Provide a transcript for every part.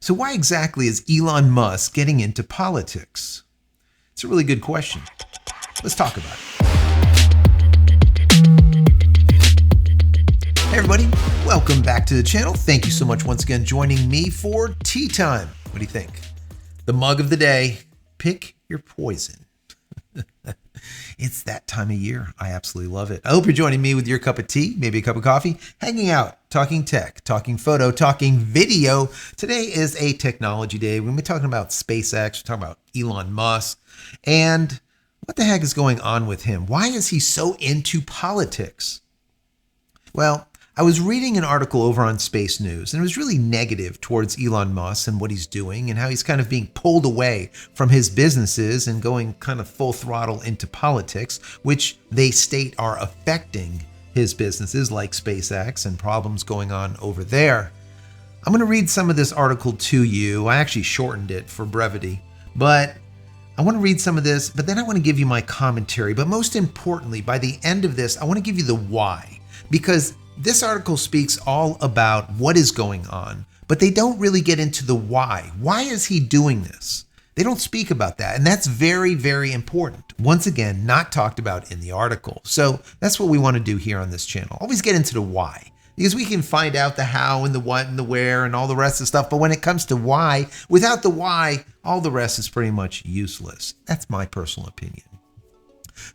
So why exactly is Elon Musk getting into politics? It's a really good question. Let's talk about it. Hey everybody, welcome back to the channel. Thank you so much once again joining me for tea time. What do you think? The mug of the day, pick your poison. It's that time of year. I absolutely love it. I hope you're joining me with your cup of tea, maybe a cup of coffee, hanging out, talking tech, talking photo, talking video. Today is a technology day. We're going to be talking about SpaceX, we're talking about Elon Musk, and what the heck is going on with him? Why is he so into politics? Well, I was reading an article over on Space News, and it was really negative towards Elon Musk and what he's doing and how he's kind of being pulled away from his businesses and going kind of full throttle into politics, which they state are affecting his businesses like SpaceX and problems going on over there. I'm going to read some of this article to you. I actually shortened it for brevity, but I want to read some of this, but then I want to give you my commentary. But most importantly, by the end of this, I want to give you the why, because this article speaks all about what is going on, but they don't really get into the why. Why is he doing this? They don't speak about that, and that's very, very important. Once again, not talked about in the article. So that's what we want to do here on this channel. Always get into the why, because we can find out the how and the what and the where and all the rest of the stuff, but when it comes to why, without the why, all the rest is pretty much useless. That's my personal opinion.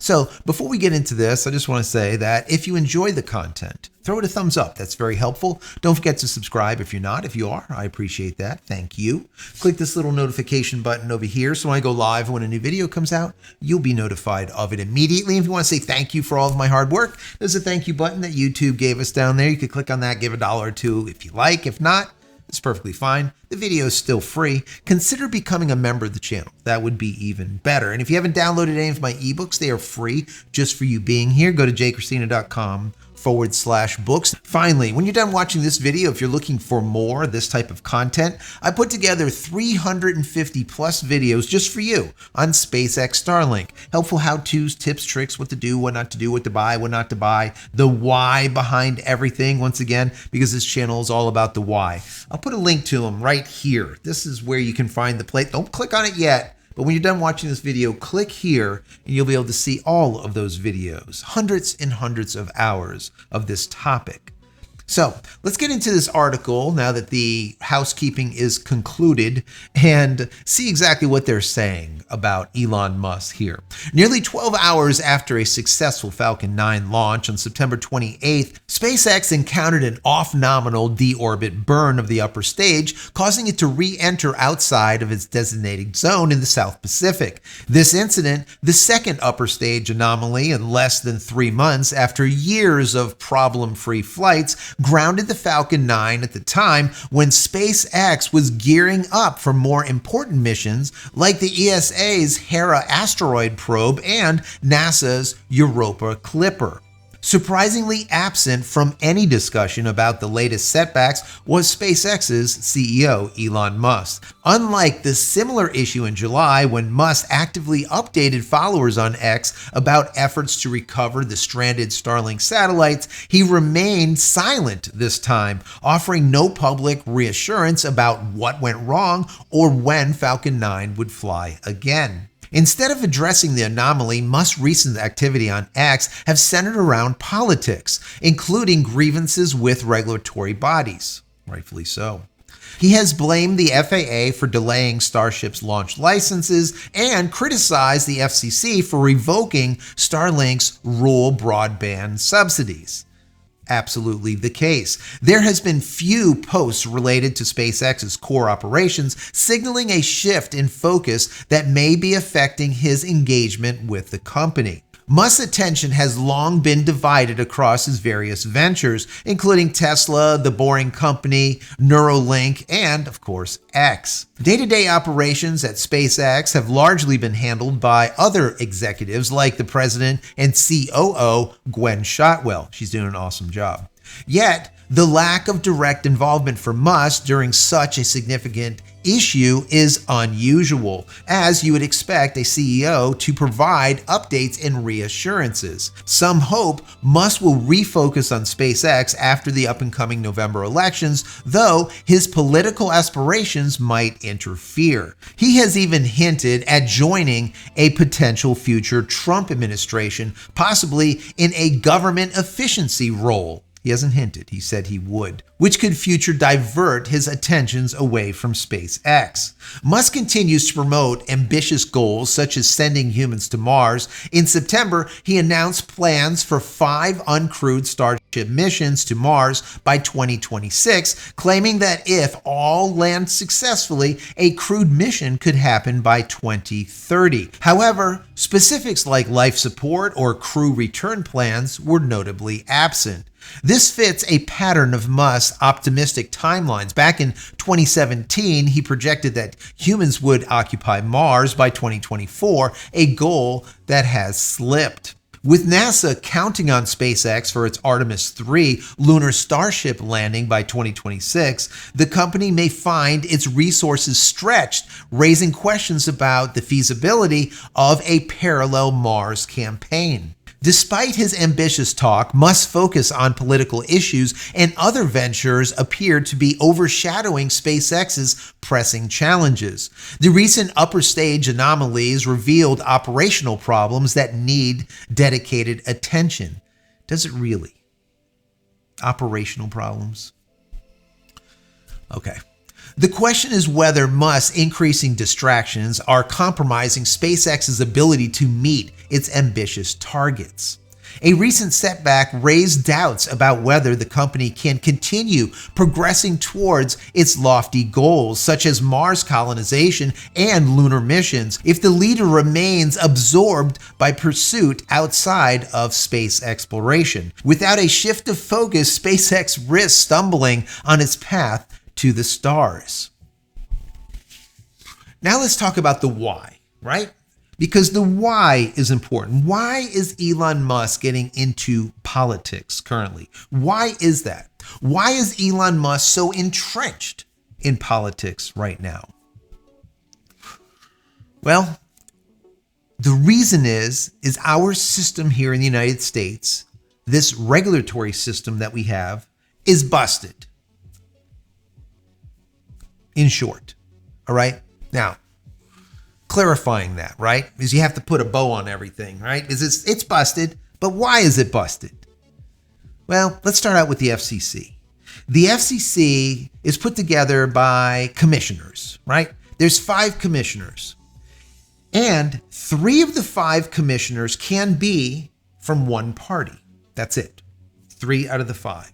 So before we get into this, I just want to say that if you enjoy the content, throw it a thumbs up. That's very helpful. Don't forget to subscribe if you're not. If you are, I appreciate that. Thank you. Click this little notification button over here so when I go live, when a new video comes out, you'll be notified of it immediately. If you want to say thank you for all of my hard work, there's a thank you button that YouTube gave us down there. You could click on that, give $1 or $2 if you like. If not, it's perfectly fine. The video is still free. Consider becoming a member of the channel. That would be even better. And if you haven't downloaded any of my ebooks, they are free just for you being here. Go to JCristina.com/books. Finally, when you're done watching this video, if you're looking for more of this type of content, I put together 350 plus videos just for you on SpaceX Starlink. Helpful how-tos, tips, tricks, what to do, what not to do, what to buy, what not to buy, the why behind everything, once again, because this channel is all about the why. I'll put a link to them right here. This is where you can find the plate. Don't click on it yet. But when you're done watching this video, click here and you'll be able to see all of those videos, hundreds and hundreds of hours of this topic. So let's get into this article now that the housekeeping is concluded and see exactly what they're saying about Elon Musk here. Nearly 12 hours after a successful Falcon 9 launch on September 28th, SpaceX encountered an off-nominal deorbit burn of the upper stage, causing it to re-enter outside of its designated zone in the South Pacific. This incident, the second upper stage anomaly in less than 3 months after years of problem-free flights, grounded the Falcon 9 at the time when SpaceX was gearing up for more important missions like the ESA's Hera asteroid probe and NASA's Europa Clipper. Surprisingly absent from any discussion about the latest setbacks was SpaceX's CEO, Elon Musk. Unlike the similar issue in July when Musk actively updated followers on X about efforts to recover the stranded Starlink satellites, he remained silent this time, offering no public reassurance about what went wrong or when Falcon 9 would fly again. Instead of addressing the anomaly, Musk's recent activity on X have centered around politics, including grievances with regulatory bodies. Rightfully so. He has blamed the FAA for delaying Starship's launch licenses and criticized the FCC for revoking Starlink's rural broadband subsidies. Absolutely the case. There has been few posts related to SpaceX's core operations, signaling a shift in focus that may be affecting his engagement with the company. Musk's attention has long been divided across his various ventures, including Tesla, The Boring Company, Neuralink, and, of course, X. Day-to-day operations at SpaceX have largely been handled by other executives like the president and COO, Gwen Shotwell. She's doing an awesome job. Yet, The lack of direct involvement from Musk during such a significant issue is unusual, as you would expect a CEO to provide updates and reassurances. Some hope Musk will refocus on SpaceX after the up-and-coming November elections, though his political aspirations might interfere. He has even hinted at joining a potential future Trump administration, possibly in a government efficiency role. He hasn't hinted, he said he would, which could future divert his attentions away from SpaceX. Musk continues to promote ambitious goals such as sending humans to Mars. In September, he announced plans for 5 uncrewed Starship missions to Mars by 2026, claiming that if all land successfully, a crewed mission could happen by 2030. However, specifics like life support or crew return plans were notably absent. This fits a pattern of Musk's optimistic timelines. Back in 2017, he projected that humans would occupy Mars by 2024, a goal that has slipped. With NASA counting on SpaceX for its Artemis 3 lunar Starship landing by 2026, the company may find its resources stretched, raising questions about the feasibility of a parallel Mars campaign. Despite his ambitious talk, Musk's focus on political issues and other ventures appear to be overshadowing SpaceX's pressing challenges. The recent upper stage anomalies revealed operational problems that need dedicated attention. Does it really? Operational problems? Okay. The question is whether Musk's increasing distractions are compromising SpaceX's ability to meet its ambitious targets. A recent setback raised doubts about whether the company can continue progressing towards its lofty goals, such as Mars colonization and lunar missions, if the leader remains absorbed by pursuit outside of space exploration. Without a shift of focus, SpaceX risks stumbling on its path to the stars. Now let's talk about the why, right? Because the why is important. Why is Elon Musk getting into politics currently? Why is that? Why is Elon Musk so entrenched in politics right now? Well, the reason is our system here in the United States, this regulatory system that we have, is busted. In short, all right? Now, clarifying that, right? Is you have to put a bow on everything, right? It's busted, but why is it busted? Well, let's start out with the FCC. The FCC is put together by commissioners, right? There's 5 commissioners, and 3 of the 5 commissioners can be from one party. That's it. 3 out of the 5.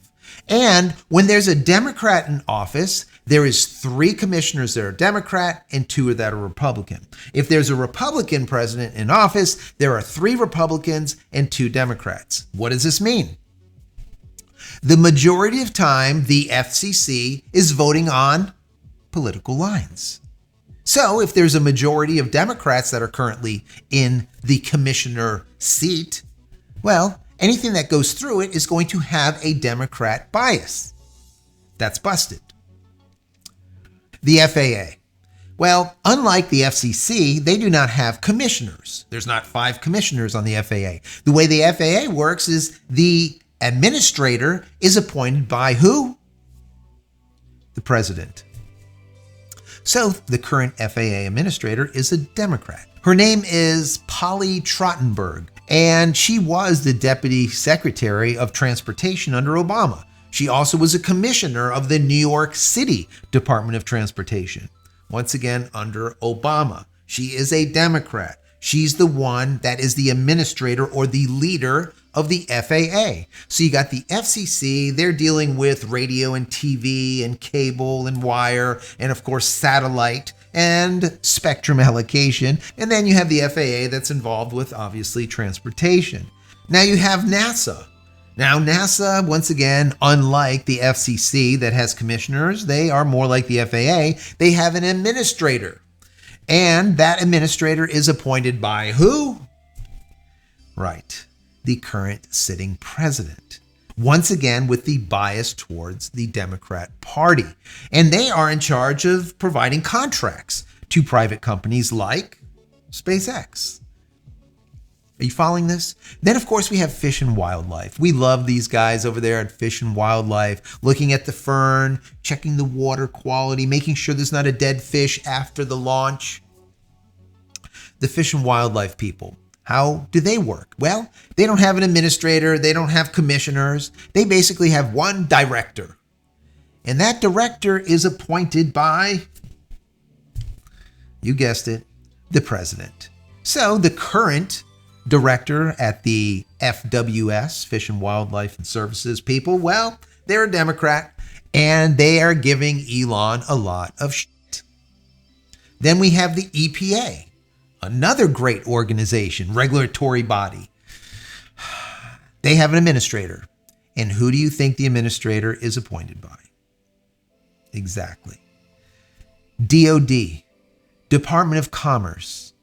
And when there's a Democrat in office, there is 3 commissioners that are Democrat and 2 that are Republican. If there's a Republican president in office, there are 3 Republicans and 2 Democrats. What does this mean? The majority of time, the FCC is voting on political lines. So if there's a majority of Democrats that are currently in the commissioner seat, well, anything that goes through it is going to have a Democrat bias. That's busted. The FAA. Well, unlike the FCC, they do not have commissioners. There's not 5 commissioners on the FAA. The way the FAA works is the administrator is appointed by who? The president. So the current FAA administrator is a Democrat. Her name is Polly Trottenberg, and she was the Deputy Secretary of Transportation under Obama. She also was a commissioner of the New York City Department of Transportation, once again under Obama. She is a Democrat. She's the one that is the administrator or the leader of the FAA. So you got the FCC, they're dealing with radio and TV and cable and wire and of course satellite and spectrum allocation. And then you have the FAA that's involved with obviously transportation. Now you have NASA. Now NASA, once again, unlike the FCC that has commissioners, they are more like the FAA. They have an administrator. And that administrator is appointed by who? Right, the current sitting president. once again with the bias towards the Democrat Party. And they are in charge of providing contracts to private companies like SpaceX. Are you following this? Then, of course, we have Fish and Wildlife. We love these guys over there at Fish and Wildlife, looking at the fern, checking the water quality, making sure there's not a dead fish after the launch. The Fish and Wildlife people, how do they work? Well, they don't have an administrator. They don't have commissioners. They basically have one director. And that director is appointed by, you guessed it, the president. So the current director at the FWS, Fish and Wildlife and Services people, well, they're a Democrat and they are giving Elon a lot of shit. Then we have the EPA, another great organization, regulatory body. They have an administrator. And who do you think the administrator is appointed by? Exactly. DOD, Department of Commerce,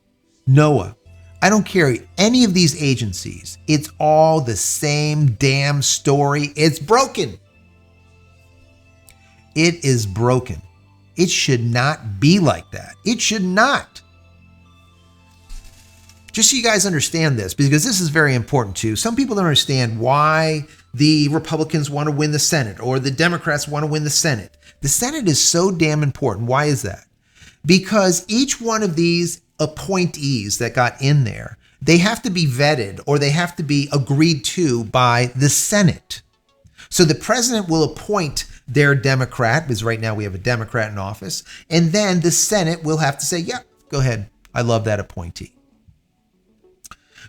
NOAA. I don't care any of these agencies. It's all the same damn story. It's broken. It is broken. It should not be like that. It should not. Just so you guys understand this, because this is very important too. Some people don't understand why the Republicans want to win the Senate or the Democrats want to win the Senate. The Senate is so damn important. Why is that? Because each one of these appointees that got in there, they have to be vetted or they have to be agreed to by the Senate. So the president will appoint their Democrat, because right now we have a Democrat in office, and then the Senate will have to say, yeah, go ahead. I love that appointee.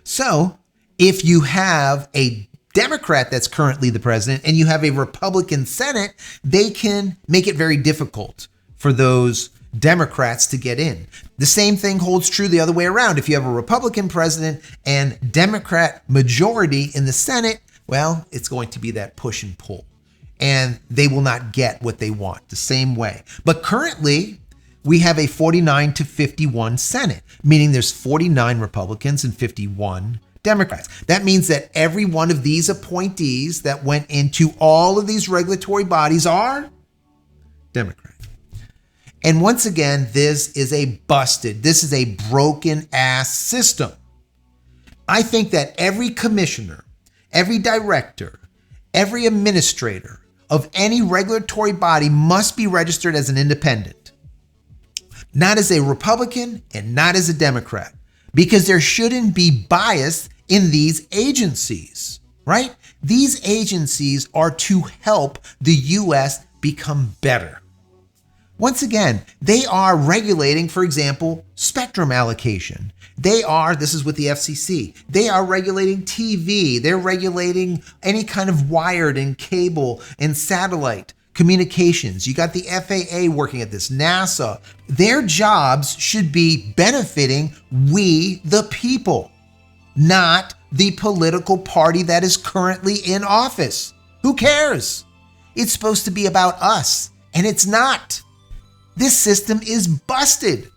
So if you have a Democrat that's currently the president and you have a Republican Senate, they can make it very difficult for those Democrats to get in. The same thing holds true the other way around. If you have a Republican president and Democrat majority in the Senate, well, it's going to be that push and pull. And they will not get what they want the same way. But currently, we have a 49-51 Senate, meaning there's 49 Republicans and 51 Democrats. That means that every one of these appointees that went into all of these regulatory bodies are Democrats. And once again, this is a broken ass system. I think that every commissioner, every director, every administrator of any regulatory body must be registered as an independent, not as a Republican and not as a Democrat, because there shouldn't be bias in these agencies, right? These agencies are to help the U.S. become better. Once again, they are regulating, for example, spectrum allocation. This is with the FCC. They are regulating TV. They're regulating any kind of wired and cable and satellite communications. You got the FAA working at this, NASA. Their jobs should be benefiting we, the people, not the political party that is currently in office. Who cares? It's supposed to be about us, and it's not. This system is busted,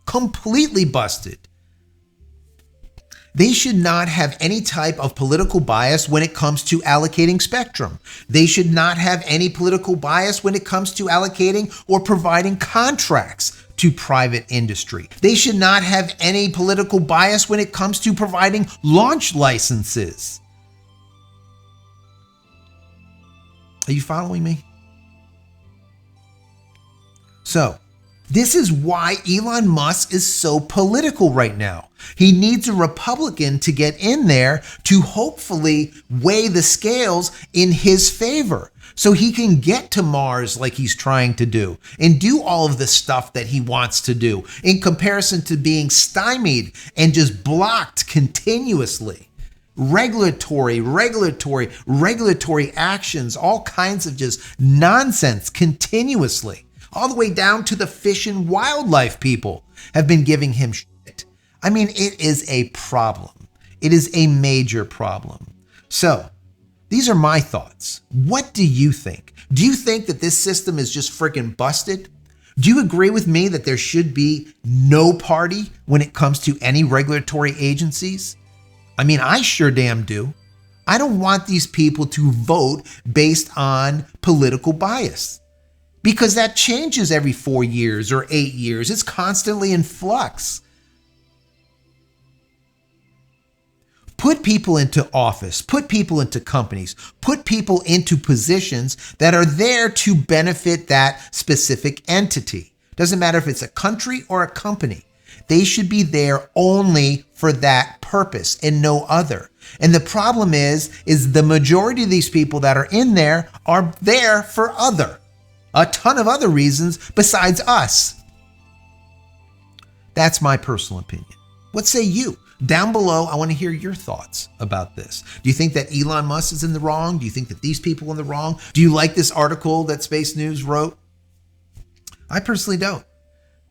completely busted. They should not have any type of political bias when it comes to allocating spectrum. They should not have any political bias when it comes to allocating or providing contracts to private industry. They should not have any political bias when it comes to providing launch licenses. Are you following me? So, this is why Elon Musk is so political right now. He needs a Republican to get in there to hopefully weigh the scales in his favor so he can get to Mars like he's trying to do and do all of the stuff that he wants to do in comparison to being stymied and just blocked continuously. Regulatory actions, all kinds of just nonsense continuously. All the way down to the Fish and Wildlife people have been giving him shit. I mean, it is a problem. It is a major problem. So, these are my thoughts. What do you think? Do you think that this system is just freaking busted? Do you agree with me that there should be no party when it comes to any regulatory agencies? I mean, I sure damn do. I don't want these people to vote based on political bias, because that changes every 4 years or 8 years. It's constantly in flux. Put people into office, put people into companies, put people into positions that are there to benefit that specific entity. Doesn't matter if it's a country or a company. They should be there only for that purpose and no other. And the problem is the majority of these people that are in there are there for a ton of other reasons besides us. That's my personal opinion. What say you? Down below, I want to hear your thoughts about this. Do you think that Elon Musk is in the wrong? Do you think that these people are in the wrong? Do you like this article that Space News wrote? I personally don't.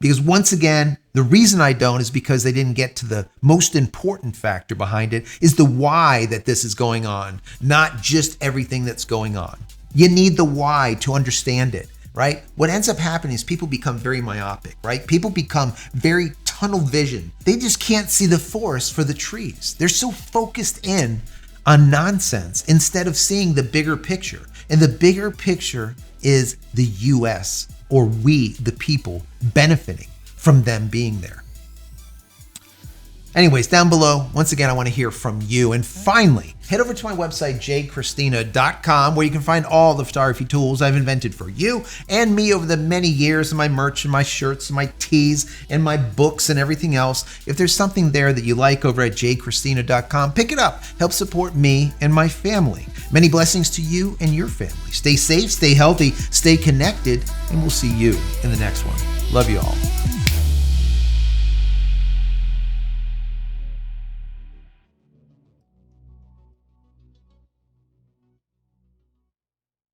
Because once again, the reason I don't is because they didn't get to the most important factor behind it, is the why that this is going on, not just everything that's going on. You need the why to understand it, right? What ends up happening is people become very myopic, right? People become very tunnel vision. They just can't see the forest for the trees. They're so focused in on nonsense instead of seeing the bigger picture. And the bigger picture is the US, or we, the people, benefiting from them being there. Anyways, down below, once again, I want to hear from you. And finally, head over to my website, JCristina.com, where you can find all the photography tools I've invented for you and me over the many years, and my merch and my shirts and my tees and my books and everything else. If there's something there that you like over at JCristina.com, pick it up. Help support me and my family. Many blessings to you and your family. Stay safe, stay healthy, stay connected, and we'll see you in the next one. Love you all.